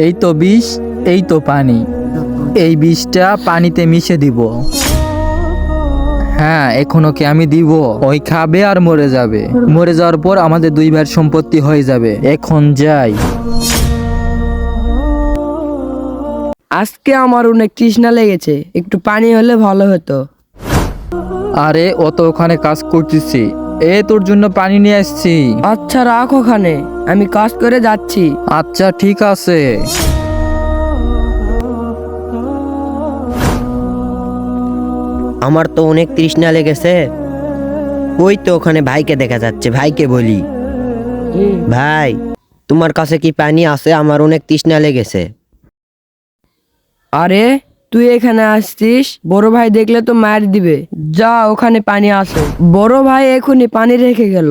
এই তো বিষ, এই তো পানি। এই বিষটা পানিতে মিশে দিব। হ্যাঁ, এখন ওকে আমি দিব। ওই খাবে আর মরে যাবে। মরে যাওয়ার পর আমাদের দুই ভাইয়ের সম্পত্তি হয়ে যাবে। এখন যাই। আজকে আমার অনেক তৃষ্ণা লেগেছে, একটু পানি হলে ভালো হতো। আরে ও তো ওখানে কাজ করতেছি। তোর জন্য পানি নিয়ে আসছি। আচ্ছা রাখ ওখানে, আমি কাজ করে যাচ্ছি। আচ্ছা ঠিক আছে। আমার তো অনেক তৃষ্ণা লেগেছে। ওই তো ওখানে ভাইকে দেখা যাচ্ছে, ভাইকে বলি, ভাই তোমার কাছে কি পানি আছে? আমার অনেক তৃষ্ণা লেগেছে। আরে তুই এখানে আসছিস? বড় ভাই দেখলে তো মার দিবে। যা ওখানে পানি আছে, বড় ভাই এখনই পানি রেখে গেল,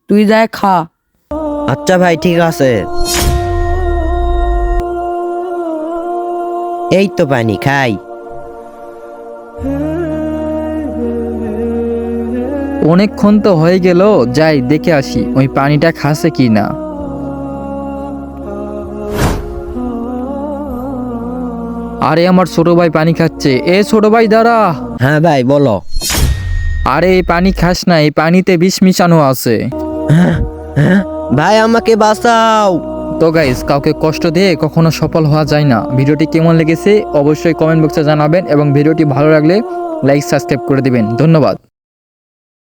তুই যা খা। আচ্ছা ভাই ঠিক আছে। এই তো পানি, খাই। অনেকক্ষণ তো হয়ে গেল, যাই দেখে আসি ওই পানিটা খাসে কি না। আরে আমার ছোট ভাই পানি খাচ্ছে। ছোট ভাই দাঁড়া। হ্যাঁ ভাই বলো। আরে এই পানি খাস না, এই পানিতে বিষ মিশানো আছে। ভাই আমাকে বাঁচাও। তো গাইস, কাউকে কষ্ট দিয়ে কখনো সফল হওয়া যায় না। ভিডিওটি কেমন লেগেছে অবশ্যই কমেন্ট বক্সে জানাবেন এবং ভিডিওটি ভালো লাগলে লাইক সাবস্ক্রাইব করে দিবেন। ধন্যবাদ।